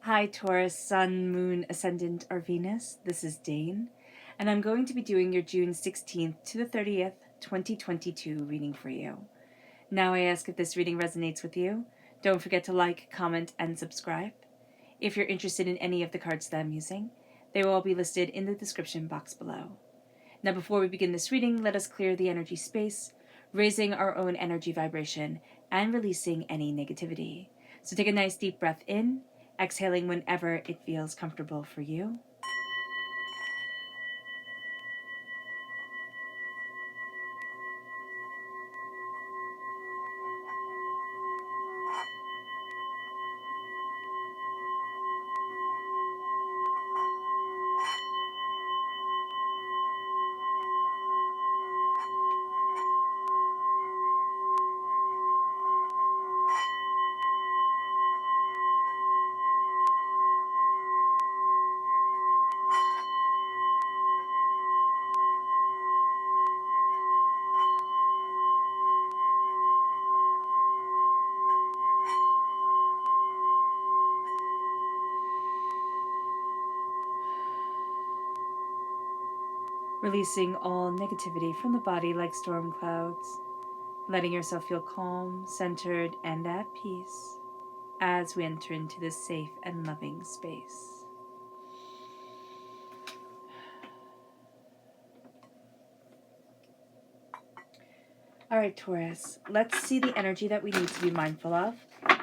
Hi Taurus, Sun, Moon, Ascendant, or Venus. This is Dane, and I'm going to be doing your June 16th to the 30th, 2022 reading for you. Now I ask if this reading resonates with you. Don't forget to like, comment, and subscribe. If you're interested in any of the cards that I'm using, they will all be listed in the description box below. Now before we begin this reading, let us clear the energy space, raising our own energy vibration and releasing any negativity. So take a nice deep breath in, exhaling whenever it feels comfortable for you. Releasing all negativity from the body like storm clouds, letting yourself feel calm, centered, and at peace as we enter into this safe and loving space. All right, Taurus, let's see the energy that we need to be mindful of.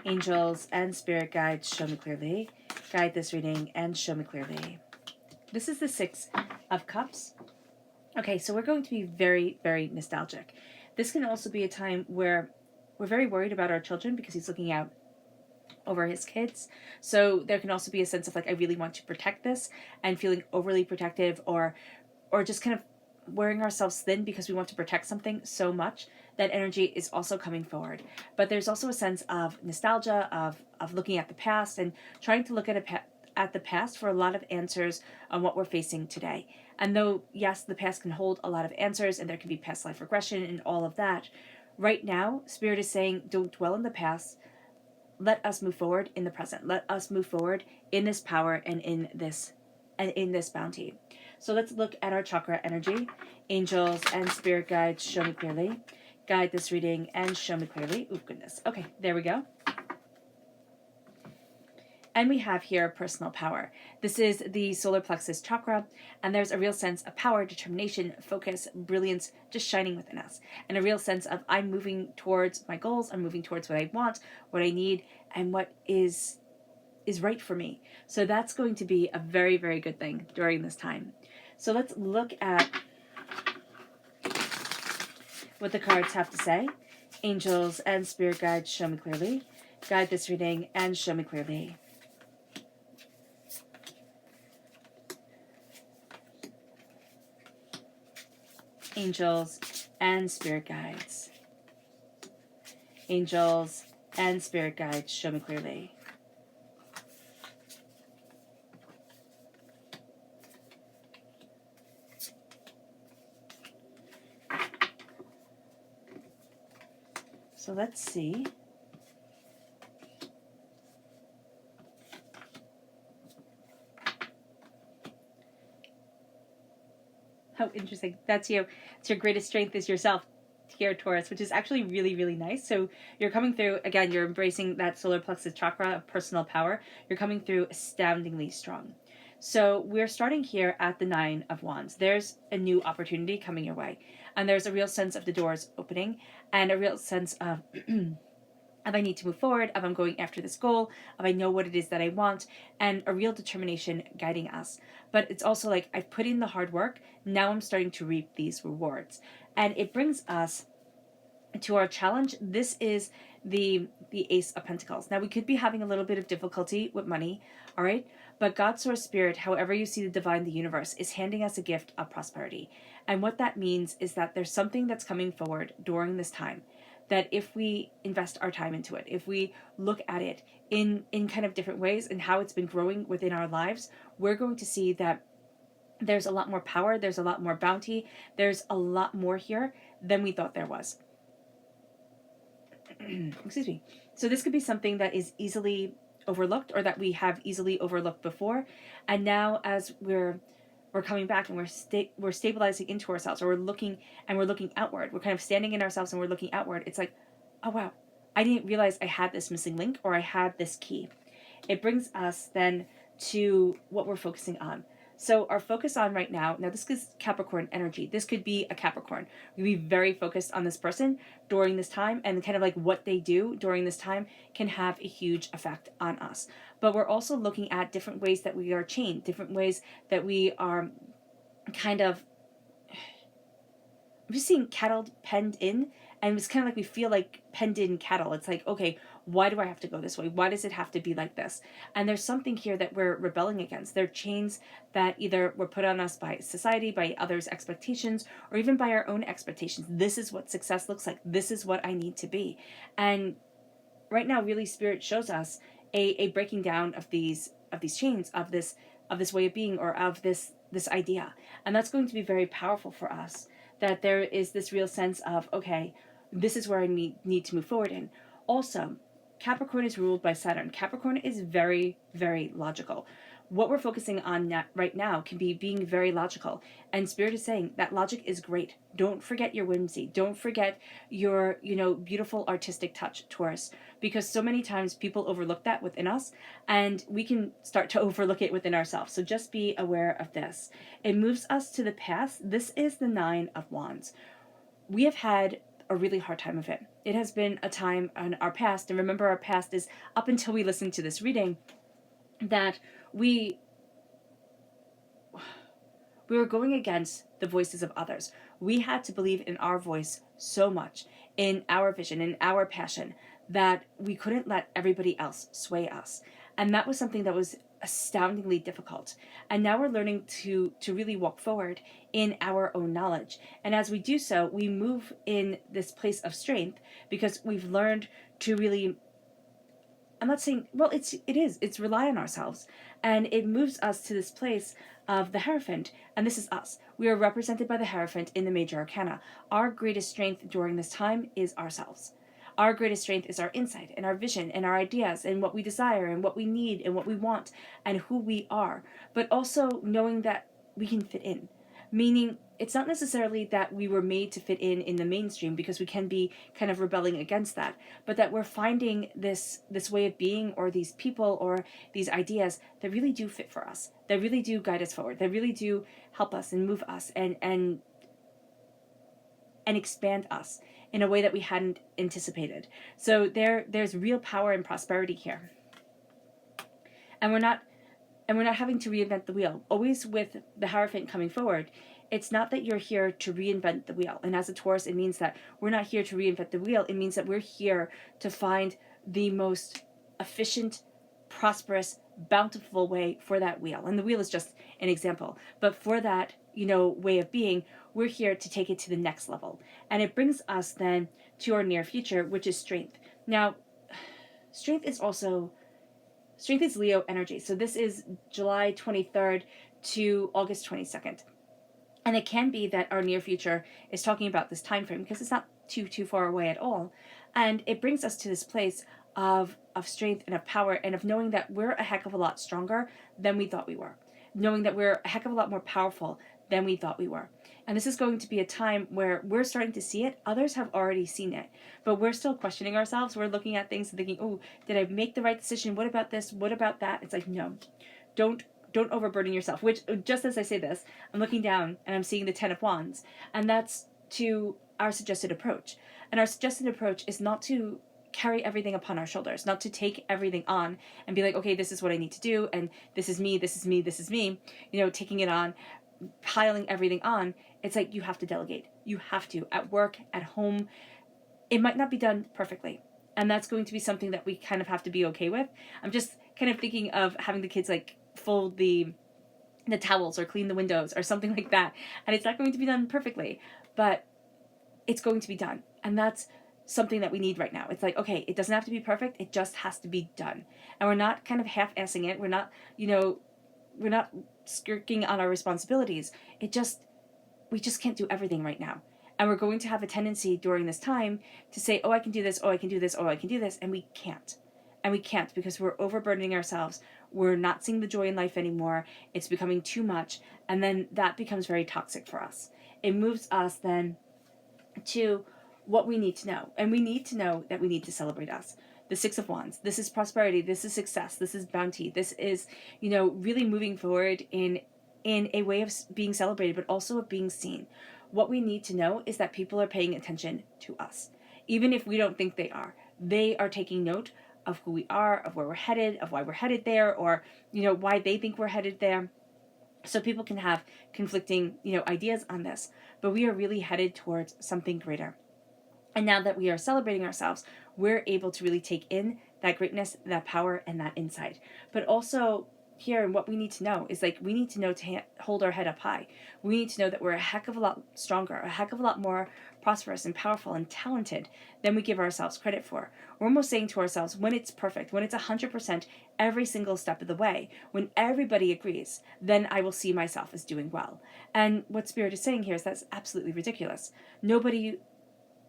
Angels and spirit guides, show me clearly. Guide this reading and show me clearly. This is the Six of Cups. Okay, so we're going to be very, very nostalgic. This can also be a time where we're very worried about our children because he's looking out over his kids. So there can also be a sense of like, I really want to protect this, and feeling overly protective or just kind of wearing ourselves thin because we want to protect something so much. That energy is also coming forward. But there's also a sense of nostalgia, of looking at the past and trying to look at the past for a lot of answers on what we're facing today. And though, yes, the past can hold a lot of answers and there can be past life regression and all of that, right now, Spirit is saying, don't dwell in the past. Let us move forward in the present. Let us move forward in this power and in this bounty. So let's look at our chakra energy. Angels and spirit guides, show me clearly. Guide this reading and show me clearly. Oh, goodness. Okay, there we go. And we have here personal power. This is the solar plexus chakra, and there's a real sense of power, determination, focus, brilliance just shining within us. And a real sense of I'm moving towards my goals, I'm moving towards what I want, what I need, and what is right for me. So that's going to be a very, very good thing during this time. So let's look at what the cards have to say. Angels and spirit guides, show me clearly. Guide this reading and show me clearly. Angels and spirit guides. Angels and spirit guides, show me clearly. So let's see. How interesting. That's you. It's your greatest strength is yourself here, Taurus, which is actually really, really nice. So you're coming through, again, you're embracing that solar plexus chakra of personal power. You're coming through astoundingly strong. So we're starting here at the Nine of Wands. There's a new opportunity coming your way. And there's a real sense of the doors opening and a real sense of if I need to move forward, if I'm going after this goal, if I know what it is that I want, and a real determination guiding us. But it's also like I've put in the hard work, now I'm starting to reap these rewards. And it brings us to our challenge. This is the Ace of Pentacles. Now we could be having a little bit of difficulty with money, all right? But God, Source, Spirit, however you see the divine, the universe, is handing us a gift of prosperity. And what that means is that there's something that's coming forward during this time that if we invest our time into it, if we look at it in kind of different ways and how it's been growing within our lives, we're going to see that there's a lot more power, there's a lot more bounty, there's a lot more here than we thought there was. Excuse me. So this could be something that is easily overlooked, or that we have easily overlooked before. And now as we're coming back and we're stabilizing into ourselves, or we're looking outward, we're kind of standing in ourselves and we're looking outward. It's like, oh wow, I didn't realize I had this missing link, or I had this key. It brings us then to what we're focusing on. So our focus on right now, this is Capricorn energy. This could be a Capricorn. We'll be very focused on this person during this time, and kind of like what they do during this time can have a huge effect on us. But we're also looking at different ways that we are chained, different ways that we are kind of, I'm just seeing cattle penned in, and it's kind of like we feel like penned in cattle. It's like, okay, why do I have to go this way? Why does it have to be like this? And there's something here that we're rebelling against. They're chains that either were put on us by society, by others' expectations, or even by our own expectations. This is what success looks like. This is what I need to be. And right now, really, Spirit shows us a breaking down of these chains, of this way of being, or of this idea. And that's going to be very powerful for us, that there is this real sense of, okay, this is where I need to move forward in. Also, Capricorn is ruled by Saturn. Capricorn is very, very logical. What we're focusing on right now can be being very logical. And Spirit is saying that logic is great. Don't forget your whimsy. Don't forget your, beautiful artistic touch, Taurus. Because so many times people overlook that within us, and we can start to overlook it within ourselves. So just be aware of this. It moves us to the past. This is the Nine of Wands. We have had a really hard time of it. It has been a time in our past, and remember, our past is up until we listen to this reading, that we were going against the voices of others. We had to believe in our voice so much, in our vision, in our passion, that we couldn't let everybody else sway us. And that was something that was astoundingly difficult. And now we're learning to really walk forward in our own knowledge. And as we do so, we move in this place of strength, because we've learned to really, I'm not saying, well, it's rely on ourselves. And it moves us to this place of the Hierophant. And this is us. We are represented by the Hierophant in the Major Arcana. Our greatest strength during this time is ourselves. Our greatest strength is our insight and our vision and our ideas and what we desire and what we need and what we want and who we are. But also knowing that we can fit in. Meaning, it's not necessarily that we were made to fit in the mainstream, because we can be kind of rebelling against that, but that we're finding this way of being, or these people, or these ideas that really do fit for us, that really do guide us forward, that really do help us and move us and expand us in a way that we hadn't anticipated. So there's real power and prosperity here. And we're not having to reinvent the wheel. Always with the Hierophant coming forward, it's not that you're here to reinvent the wheel. And as a Taurus, it means that we're not here to reinvent the wheel. It means that we're here to find the most efficient, prosperous, bountiful way for that wheel. And the wheel is just an example. But for that, way of being, we're here to take it to the next level. And it brings us then to our near future, which is strength. Now, strength is Leo energy. So this is July 23rd to August 22nd. And it can be that our near future is talking about this time frame, because it's not too far away at all. And it brings us to this place of strength and of power, and of knowing that we're a heck of a lot stronger than we thought we were. Knowing that we're a heck of a lot more powerful than we thought we were. And this is going to be a time where we're starting to see it. Others have already seen it, but we're still questioning ourselves. We're looking at things and thinking, oh, did I make the right decision? What about this? What about that? It's like, no, don't overburden yourself. Which, just as I say this, I'm looking down and I'm seeing the 10 of Wands, and that's to our suggested approach. And our suggested approach is not to carry everything upon our shoulders, not to take everything on and be like, okay, this is what I need to do, and this is me, this is me, this is me, taking it on, piling everything on. It's like, you have to delegate. You have to, at work, at home. It might not be done perfectly, and that's going to be something that we kind of have to be okay with. I'm just kind of thinking of having the kids like fold the towels or clean the windows or something like that, and it's not going to be done perfectly, but it's going to be done. And that's something that we need right now. It's like, okay, it doesn't have to be perfect, it just has to be done. And we're not kind of half-assing it. We're not, we're not skirting on our responsibilities. We just can't do everything right now. And we're going to have a tendency during this time to say, oh, I can do this, oh, I can do this, oh, I can do this, and we can't. And we can't, because we're overburdening ourselves. We're not seeing the joy in life anymore. It's becoming too much. And then that becomes very toxic for us. It moves us then to what we need to know. And we need to know that we need to celebrate us. The Six of Wands. This is prosperity. This is success. This is bounty. This is, really moving forward in a way of being celebrated, but also of being seen. What we need to know is that people are paying attention to us. Even if we don't think they are taking note of who we are, of where we're headed, of why we're headed there, or, why they think we're headed there. So people can have conflicting, ideas on this, but we are really headed towards something greater. And now that we are celebrating ourselves, we're able to really take in that greatness, that power, and that insight. But also here, and what we need to know is, like, we need to know to hold our head up high. We need to know that we're a heck of a lot stronger, a heck of a lot more prosperous and powerful and talented than we give ourselves credit for. We're almost saying to ourselves, when it's perfect, when it's 100% every single step of the way, when everybody agrees, then I will see myself as doing well. And what Spirit is saying here is that's absolutely ridiculous. Nobody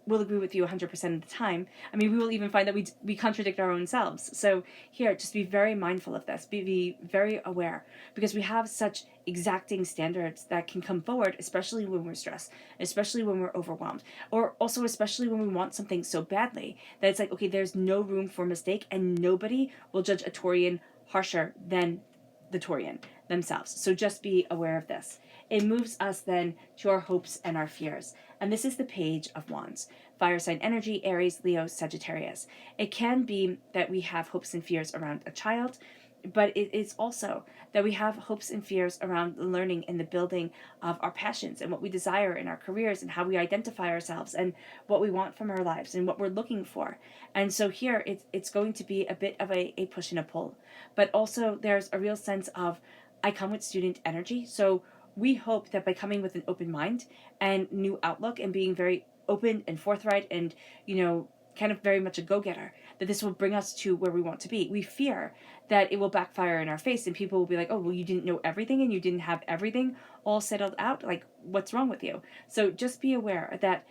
will agree with you 100% of the time. I mean, we will even find that we contradict our own selves. So here, just be very mindful of this. Be very aware, because we have such exacting standards that can come forward, especially when we're stressed, especially when we're overwhelmed, or also especially when we want something so badly that it's like, okay, there's no room for mistake, and nobody will judge a Taurian harsher than the Taurian themselves. So just be aware of this. It moves us then to our hopes and our fears. And this is the Page of Wands. Fire sign energy, Aries, Leo, Sagittarius. It can be that we have hopes and fears around a child, but it is also that we have hopes and fears around the learning and the building of our passions and what we desire in our careers and how we identify ourselves and what we want from our lives and what we're looking for. And so here it's going to be a bit of a push and a pull. But also there's a real sense of, I come with student energy. So we hope that by coming with an open mind and new outlook and being very open and forthright and, kind of very much a go-getter, that this will bring us to where we want to be. We fear that it will backfire in our face and people will be like, oh, well, you didn't know everything and you didn't have everything all settled out. Like, what's wrong with you? So just be aware that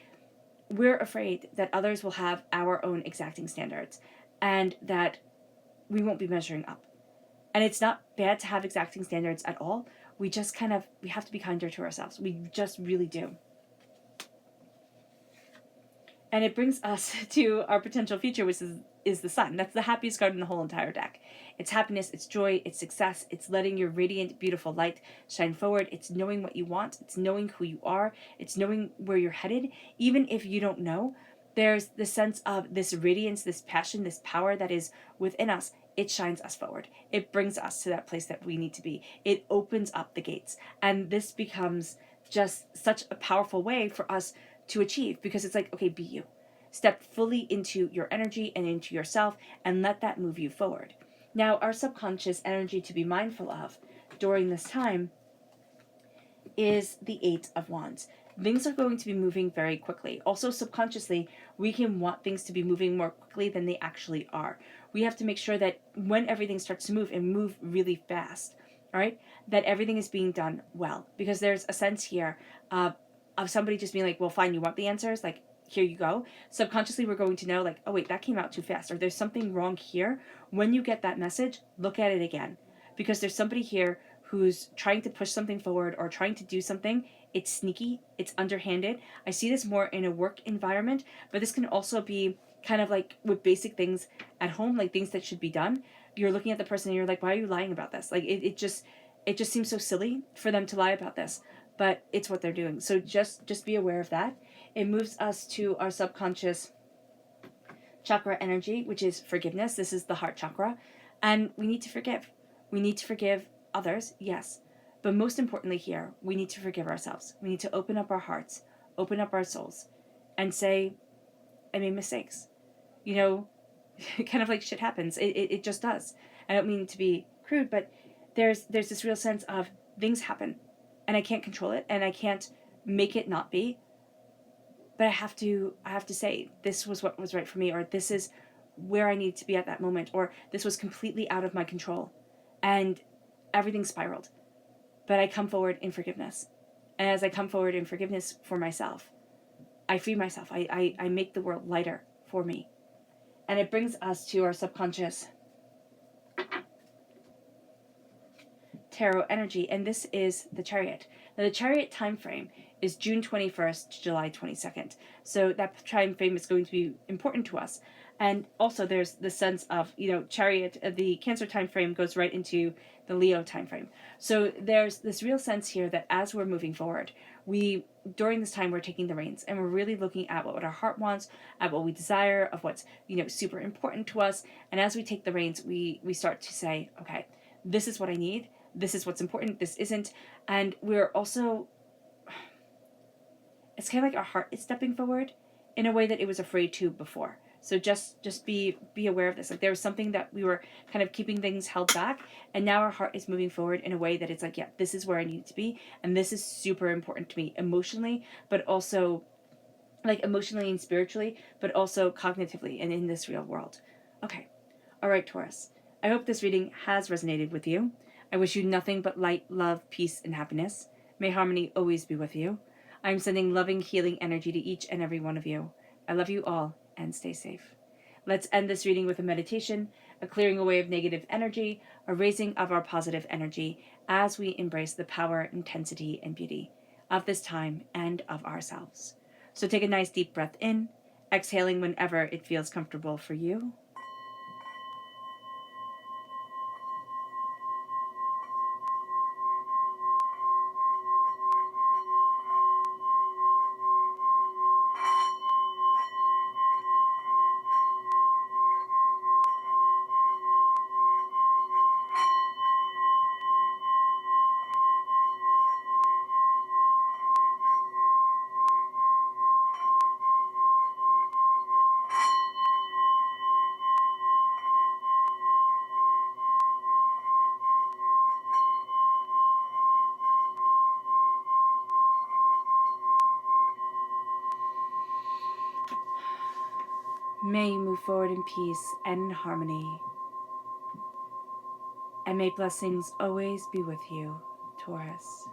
we're afraid that others will have our own exacting standards and that we won't be measuring up. And it's not bad to have exacting standards at all. We just we have to be kinder to ourselves. We just really do. And it brings us to our potential future, which is the Sun. That's the happiest card in the whole entire deck. It's happiness, it's joy, it's success, it's letting your radiant, beautiful light shine forward. It's knowing what you want, it's knowing who you are, it's knowing where you're headed. Even if you don't know, there's the sense of this radiance, this passion, this power that is within us. It shines us forward. It brings us to that place that we need to be. It opens up the gates. And this becomes just such a powerful way for us to achieve, because it's like, okay, be you. Step fully into your energy and into yourself and let that move you forward. Now, our subconscious energy to be mindful of during this time is the Eight of Wands. Things are going to be moving very quickly. Also, subconsciously, we can want things to be moving more quickly than they actually are. We have to make sure that when everything starts to move and move really fast, all right, that everything is being done well. Because there's a sense here of somebody just being like, well, fine, you want the answers? Like, here you go. Subconsciously, we're going to know, like, oh, wait, that came out too fast, or there's something wrong here. When you get that message, look at it again. Because there's somebody here who's trying to push something forward or trying to do something. It's sneaky, it's underhanded. I see this more in a work environment, but this can also be kind of like with basic things at home, like things that should be done. You're looking at the person and you're like, why are you lying about this? Like, it just seems so silly for them to lie about this, but it's what they're doing. So just be aware of that. It moves us to our subconscious chakra energy, which is forgiveness. This is the heart chakra. And we need to forgive. We need to forgive others, yes. But most importantly here, we need to forgive ourselves. We need to open up our hearts, open up our souls, and say, I made mistakes. Kind of like shit happens. It just does. I don't mean to be crude, but there's this real sense of things happen, and I can't control it, and I can't make it not be. But I have to say, this was what was right for me, or this is where I need to be at that moment, or this was completely out of my control, and everything spiraled. But I come forward in forgiveness. And as I come forward in forgiveness for myself, I free myself. I make the world lighter for me. and it brings us to our subconscious tarot energy, and this is the Chariot. Now, the Chariot time frame is June 21st to July 22nd. So that time frame is going to be important to us. And also there's the sense of, Chariot, the Cancer time frame goes right into the Leo time frame. So there's this real sense here that as we're moving forward, during this time we're taking the reins and we're really looking at what our heart wants, at what we desire, of what's, super important to us. And as we take the reins, we start to say, okay, this is what I need. This is what's important. This isn't. And we're also, it's kind of like our heart is stepping forward in a way that it was afraid to before. So just be aware of this. Like there was something that we were kind of keeping things held back, and now our heart is moving forward in a way that it's like, yeah, this is where I need to be, and this is super important to me emotionally, but also like emotionally and spiritually, but also cognitively and in this real world. Okay. All right, Taurus. I hope this reading has resonated with you. I wish you nothing but light, love, peace, and happiness. May harmony always be with you. I am sending loving, healing energy to each and every one of you. I love you all, and stay safe. Let's end this reading with a meditation, a clearing away of negative energy, a raising of our positive energy as we embrace the power, intensity, and beauty of this time and of ourselves. So take a nice deep breath in, exhaling whenever it feels comfortable for you. May you move forward in peace and in harmony. And may blessings always be with you, Taurus.